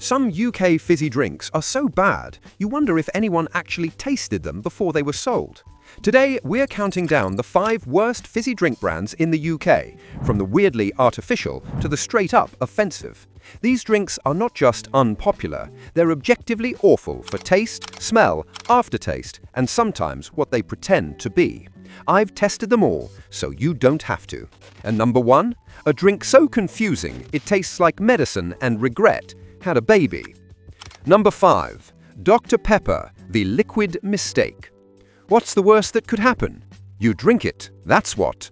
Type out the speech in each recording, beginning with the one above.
Some UK fizzy drinks are so bad, you wonder if anyone actually tasted them before they were sold. Today, we're counting down the 5 worst fizzy drink brands in the UK, from the weirdly artificial to the straight-up offensive. These drinks are not just unpopular, they're objectively awful for taste, smell, aftertaste, and sometimes what they pretend to be. I've tested them all, so you don't have to. And number 1, a drink so confusing it tastes like medicine and regret had a baby. Number 5, Dr. Pepper, the liquid mistake. What's the worst that could happen? You drink it, that's what.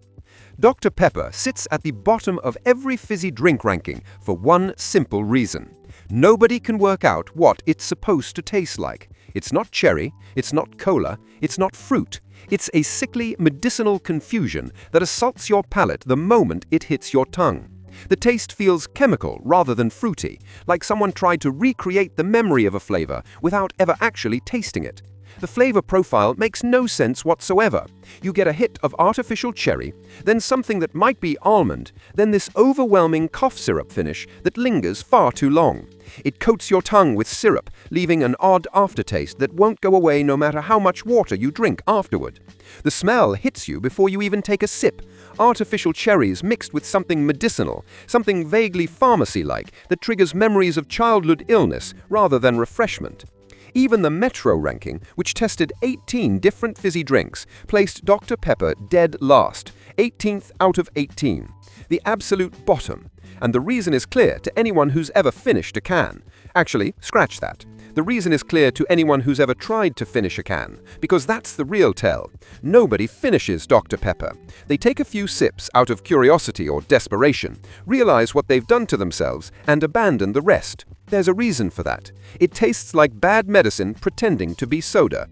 Dr. Pepper sits at the bottom of every fizzy drink ranking for one simple reason. Nobody can work out what it's supposed to taste like. It's not cherry, it's not cola, it's not fruit. It's a sickly medicinal confusion that assaults your palate the moment it hits your tongue. The taste feels chemical rather than fruity, like someone tried to recreate the memory of a flavor without ever actually tasting it. The flavor profile makes no sense whatsoever. You get a hit of artificial cherry, then something that might be almond, then this overwhelming cough syrup finish that lingers far too long. It coats your tongue with syrup, leaving an odd aftertaste that won't go away no matter how much water you drink afterward. The smell hits you before you even take a sip. Artificial cherries mixed with something medicinal, something vaguely pharmacy-like that triggers memories of childhood illness rather than refreshment. Even the Metro ranking, which tested 18 different fizzy drinks, placed Dr. Pepper dead last, 18th out of 18. The absolute bottom. And the reason is clear to anyone who's ever finished a can. Actually, scratch that. The reason is clear to anyone who's ever tried to finish a can, because that's the real tell. Nobody finishes Dr. Pepper. They take a few sips out of curiosity or desperation, realize what they've done to themselves, and abandon the rest. There's a reason for that. It tastes like bad medicine pretending to be soda.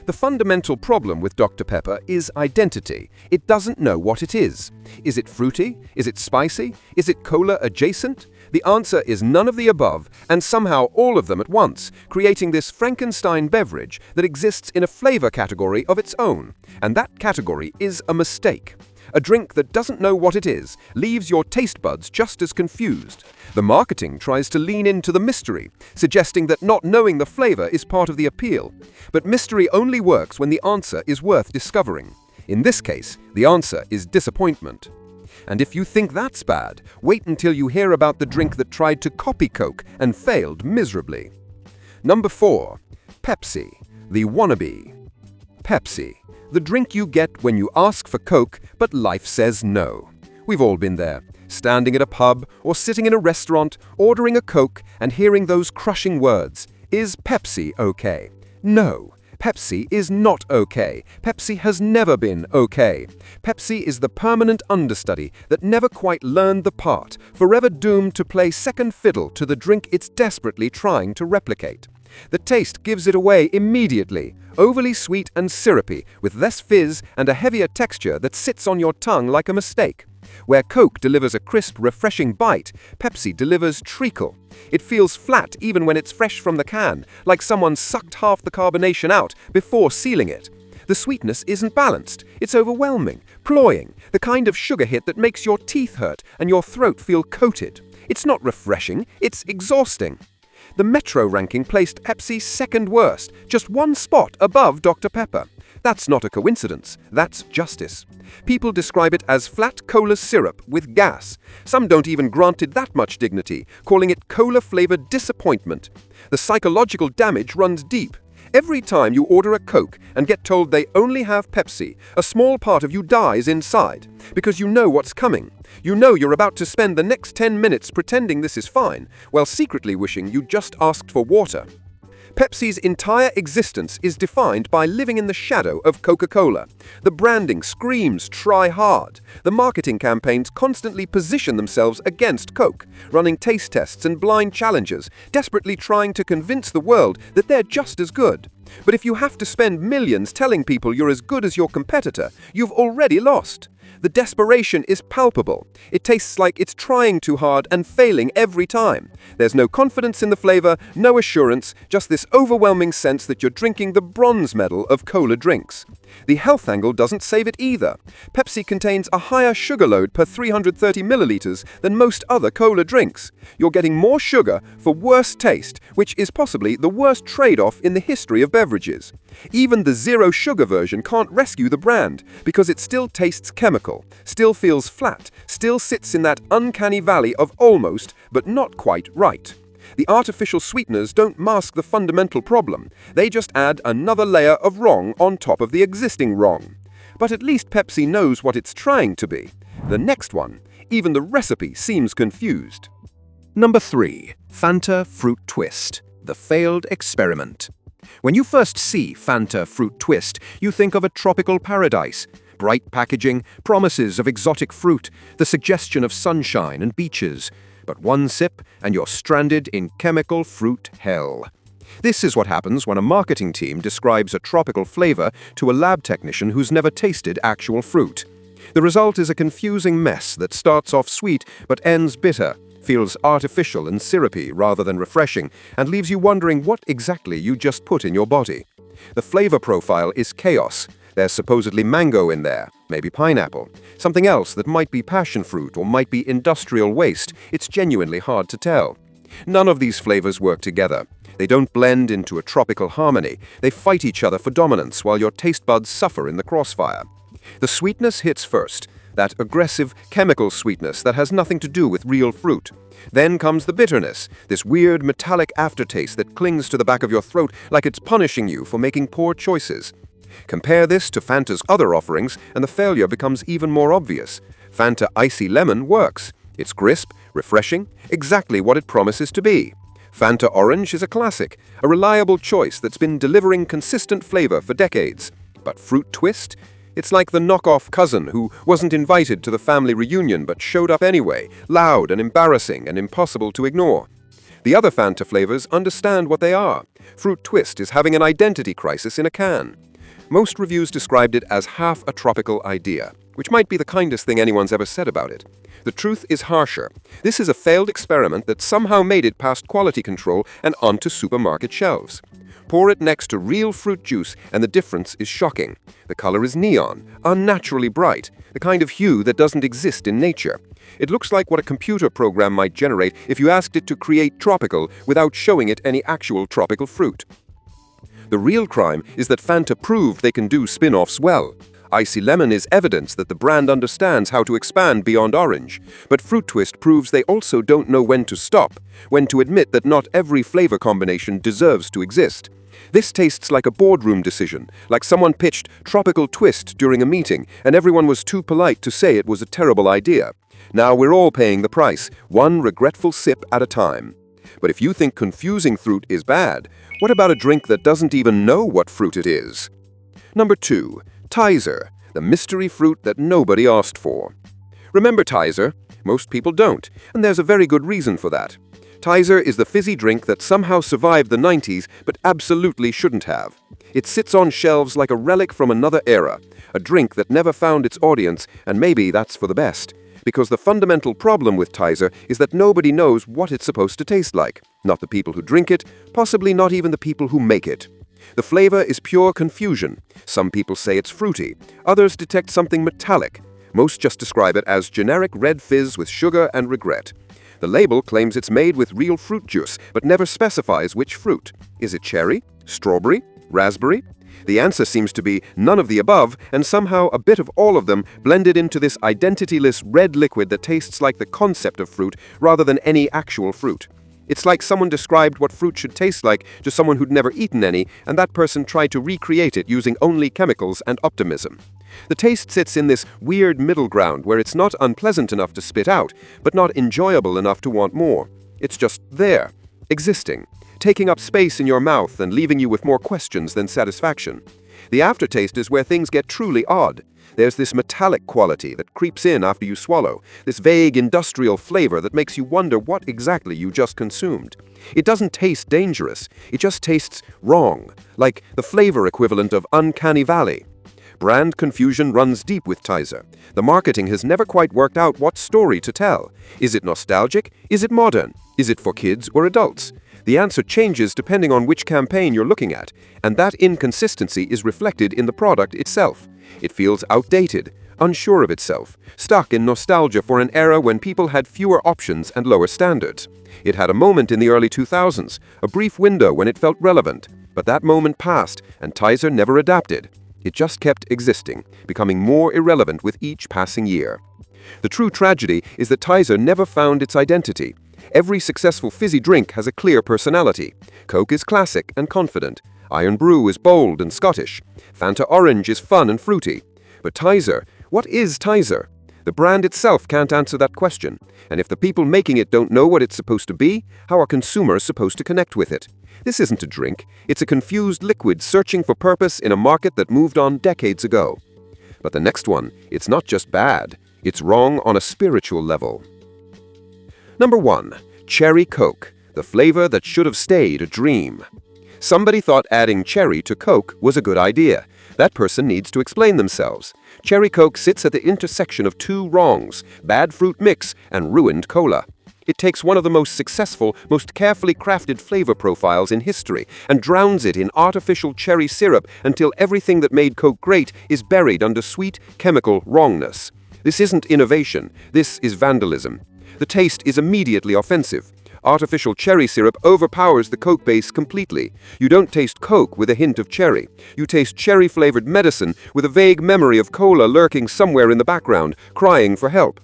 The fundamental problem with Dr. Pepper is identity. It doesn't know what it is. Is it fruity? Is it spicy? Is it cola adjacent? The answer is none of the above, and somehow all of them at once, creating this Frankenstein beverage that exists in a flavor category of its own. And that category is a mistake. A drink that doesn't know what it is leaves your taste buds just as confused. The marketing tries to lean into the mystery, suggesting that not knowing the flavor is part of the appeal. But mystery only works when the answer is worth discovering. In this case, the answer is disappointment. And if you think that's bad, wait until you hear about the drink that tried to copy Coke and failed miserably. Number 4, Pepsi, the wannabe. Pepsi, the drink you get when you ask for Coke, but life says no. We've all been there, standing at a pub or sitting in a restaurant, ordering a Coke and hearing those crushing words, "Is Pepsi okay?" No. Pepsi is not okay. Pepsi has never been okay. Pepsi is the permanent understudy that never quite learned the part, forever doomed to play second fiddle to the drink it's desperately trying to replicate. The taste gives it away immediately, overly sweet and syrupy, with less fizz and a heavier texture that sits on your tongue like a mistake. Where Coke delivers a crisp, refreshing bite, Pepsi delivers treacle. It feels flat even when it's fresh from the can, like someone sucked half the carbonation out before sealing it. The sweetness isn't balanced. It's overwhelming, cloying, the kind of sugar hit that makes your teeth hurt and your throat feel coated. It's not refreshing, it's exhausting. The Metro ranking placed Pepsi second worst, just one spot above Dr. Pepper. That's not a coincidence, that's justice. People describe it as flat cola syrup with gas. Some don't even grant it that much dignity, calling it cola-flavored disappointment. The psychological damage runs deep. Every time you order a Coke and get told they only have Pepsi, a small part of you dies inside, because you know what's coming. You know you're about to spend the next 10 minutes pretending this is fine, while secretly wishing you'd just asked for water. Pepsi's entire existence is defined by living in the shadow of Coca-Cola. The branding screams try hard. The marketing campaigns constantly position themselves against Coke, running taste tests and blind challenges, desperately trying to convince the world that they're just as good. But if you have to spend millions telling people you're as good as your competitor, you've already lost. The desperation is palpable. It tastes like it's trying too hard and failing every time. There's no confidence in the flavor, no assurance, just this overwhelming sense that you're drinking the bronze medal of cola drinks. The health angle doesn't save it either. Pepsi contains a higher sugar load per 330 milliliters than most other cola drinks. You're getting more sugar for worse taste, which is possibly the worst trade-off in the history of beverages. Even the zero sugar version can't rescue the brand because it still tastes chemical, still feels flat, still sits in that uncanny valley of almost, but not quite right. The artificial sweeteners don't mask the fundamental problem. They just add another layer of wrong on top of the existing wrong. But at least Pepsi knows what it's trying to be. The next one, even the recipe seems confused. Number 3. Fanta Fruit Twist, the failed experiment. When you first see Fanta Fruit Twist, you think of a tropical paradise. Bright packaging, promises of exotic fruit, the suggestion of sunshine and beaches. But one sip and you're stranded in chemical fruit hell. This is what happens when a marketing team describes a tropical flavor to a lab technician who's never tasted actual fruit. The result is a confusing mess that starts off sweet but ends bitter, feels artificial and syrupy rather than refreshing, and leaves you wondering what exactly you just put in your body. The flavor profile is chaos. There's supposedly mango in there, maybe pineapple, something else that might be passion fruit or might be industrial waste. It's genuinely hard to tell. None of these flavors work together. They don't blend into a tropical harmony. They fight each other for dominance while your taste buds suffer in the crossfire. The sweetness hits first, that aggressive chemical sweetness that has nothing to do with real fruit. Then comes the bitterness, this weird metallic aftertaste that clings to the back of your throat like it's punishing you for making poor choices. Compare this to Fanta's other offerings and the failure becomes even more obvious. Fanta Icy Lemon works. It's crisp, refreshing, exactly what it promises to be. Fanta Orange is a classic, a reliable choice that's been delivering consistent flavor for decades. But Fruit Twist? It's like the knockoff cousin who wasn't invited to the family reunion but showed up anyway, loud and embarrassing and impossible to ignore. The other Fanta flavors understand what they are. Fruit Twist is having an identity crisis in a can. Most reviews described it as half a tropical idea, which might be the kindest thing anyone's ever said about it. The truth is harsher. This is a failed experiment that somehow made it past quality control and onto supermarket shelves. Pour it next to real fruit juice and the difference is shocking. The color is neon, unnaturally bright, the kind of hue that doesn't exist in nature. It looks like what a computer program might generate if you asked it to create tropical without showing it any actual tropical fruit. The real crime is that Fanta proved they can do spin-offs well. Icy Lemon is evidence that the brand understands how to expand beyond orange, but Fruit Twist proves they also don't know when to stop, when to admit that not every flavor combination deserves to exist. This tastes like a boardroom decision, like someone pitched tropical twist during a meeting and everyone was too polite to say it was a terrible idea. Now we're all paying the price, one regretful sip at a time. But if you think confusing fruit is bad, what about a drink that doesn't even know what fruit it is? Number 2. Tizer, the mystery fruit that nobody asked for. Remember Tizer? Most people don't, and there's a very good reason for that. Tizer is the fizzy drink that somehow survived the 90s but absolutely shouldn't have. It sits on shelves like a relic from another era, a drink that never found its audience, and maybe that's for the best. Because the fundamental problem with Tizer is that nobody knows what it's supposed to taste like. Not the people who drink it, possibly not even the people who make it. The flavor is pure confusion. Some people say it's fruity, others detect something metallic. Most just describe it as generic red fizz with sugar and regret. The label claims it's made with real fruit juice, but never specifies which fruit. Is it cherry? Strawberry? Raspberry? The answer seems to be none of the above, and somehow a bit of all of them blended into this identityless red liquid that tastes like the concept of fruit rather than any actual fruit. It's like someone described what fruit should taste like to someone who'd never eaten any, and that person tried to recreate it using only chemicals and optimism. The taste sits in this weird middle ground where it's not unpleasant enough to spit out, but not enjoyable enough to want more. It's just there, existing, taking up space in your mouth and leaving you with more questions than satisfaction. The aftertaste is where things get truly odd. There's this metallic quality that creeps in after you swallow, this vague industrial flavor that makes you wonder what exactly you just consumed. It doesn't taste dangerous, it just tastes wrong, like the flavor equivalent of Uncanny Valley. Brand confusion runs deep with Tizer. The marketing has never quite worked out what story to tell. Is it nostalgic? Is it modern? Is it for kids or adults? The answer changes depending on which campaign you're looking at, and that inconsistency is reflected in the product itself. It feels outdated, unsure of itself, stuck in nostalgia for an era when people had fewer options and lower standards. It had a moment in the early 2000s, a brief window when it felt relevant, but that moment passed and Tizer never adapted. It just kept existing, becoming more irrelevant with each passing year. The true tragedy is that Tizer never found its identity. Every successful fizzy drink has a clear personality. Coke is classic and confident. Iron Brew is bold and Scottish. Fanta Orange is fun and fruity. But Tizer, what is Tizer? The brand itself can't answer that question. And if the people making it don't know what it's supposed to be, how are consumers supposed to connect with it? This isn't a drink. It's a confused liquid searching for purpose in a market that moved on decades ago. But the next one, it's not just bad. It's wrong on a spiritual level. Number 1. Cherry Coke, the flavor that should have stayed a dream. Somebody thought adding cherry to Coke was a good idea. That person needs to explain themselves. Cherry Coke sits at the intersection of two wrongs, bad fruit mix and ruined cola. It takes one of the most successful, most carefully crafted flavor profiles in history and drowns it in artificial cherry syrup until everything that made Coke great is buried under sweet, chemical wrongness. This isn't innovation. This is vandalism. The taste is immediately offensive. Artificial cherry syrup overpowers the Coke base completely. You don't taste Coke with a hint of cherry. You taste cherry-flavored medicine with a vague memory of cola lurking somewhere in the background, crying for help.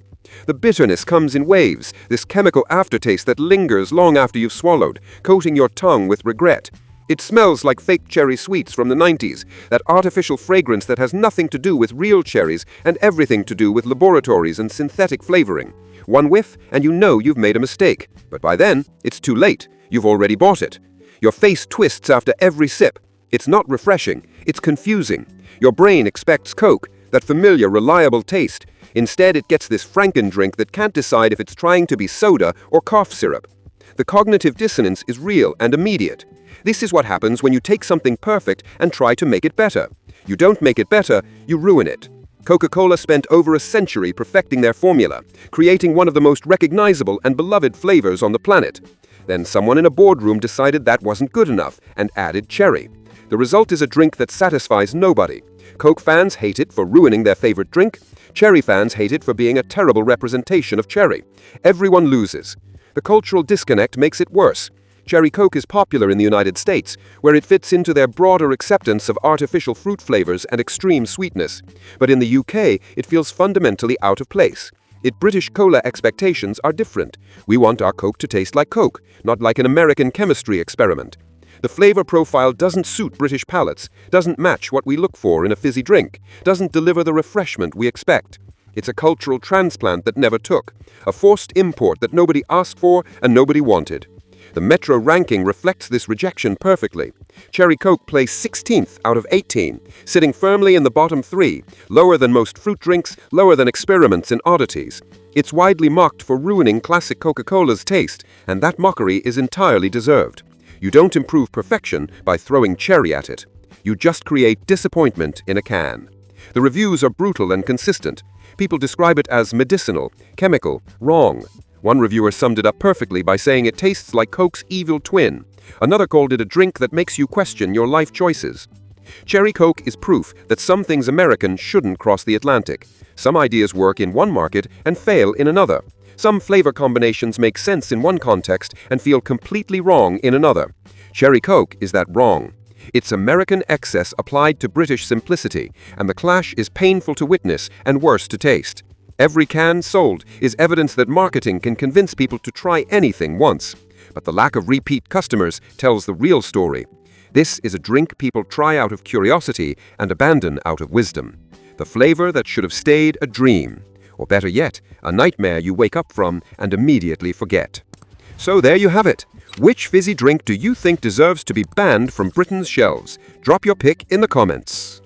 The bitterness comes in waves, this chemical aftertaste that lingers long after you've swallowed, coating your tongue with regret. It smells like fake cherry sweets from the 90s, that artificial fragrance that has nothing to do with real cherries and everything to do with laboratories and synthetic flavoring. One whiff and you know you've made a mistake, but by then, it's too late. You've already bought it. Your face twists after every sip. It's not refreshing, it's confusing. Your brain expects Coke, that familiar, reliable taste. Instead, it gets this Franken-drink that can't decide if it's trying to be soda or cough syrup. The cognitive dissonance is real and immediate. This is what happens when you take something perfect and try to make it better. You don't make it better, you ruin it. Coca-Cola spent over a century perfecting their formula, creating one of the most recognizable and beloved flavors on the planet. Then someone in a boardroom decided that wasn't good enough and added cherry. The result is a drink that satisfies nobody. Coke fans hate it for ruining their favorite drink. Cherry fans hate it for being a terrible representation of cherry. Everyone loses. The cultural disconnect makes it worse. Cherry Coke is popular in the United States, where it fits into their broader acceptance of artificial fruit flavors and extreme sweetness. But in the UK, it feels fundamentally out of place. British cola expectations are different. We want our Coke to taste like Coke, not like an American chemistry experiment. The flavor profile doesn't suit British palates, doesn't match what we look for in a fizzy drink, doesn't deliver the refreshment we expect. It's a cultural transplant that never took, a forced import that nobody asked for and nobody wanted. The Metro ranking reflects this rejection perfectly. Cherry Coke placed 16th out of 18, sitting firmly in the bottom 3, lower than most fruit drinks, lower than experiments and oddities. It's widely mocked for ruining classic Coca-Cola's taste, and that mockery is entirely deserved. You don't improve perfection by throwing cherry at it. You just create disappointment in a can. The reviews are brutal and consistent. People describe it as medicinal, chemical, wrong. One reviewer summed it up perfectly by saying it tastes like Coke's evil twin. Another called it a drink that makes you question your life choices. Cherry Coke is proof that some things American shouldn't cross the Atlantic. Some ideas work in one market and fail in another. Some flavor combinations make sense in one context and feel completely wrong in another. Cherry Coke is that wrong. It's American excess applied to British simplicity, and the clash is painful to witness and worse to taste. Every can sold is evidence that marketing can convince people to try anything once. But the lack of repeat customers tells the real story. This is a drink people try out of curiosity and abandon out of wisdom. The flavor that should have stayed a dream. Or better yet, a nightmare you wake up from and immediately forget. So there you have it. Which fizzy drink do you think deserves to be banned from Britain's shelves? Drop your pick in the comments.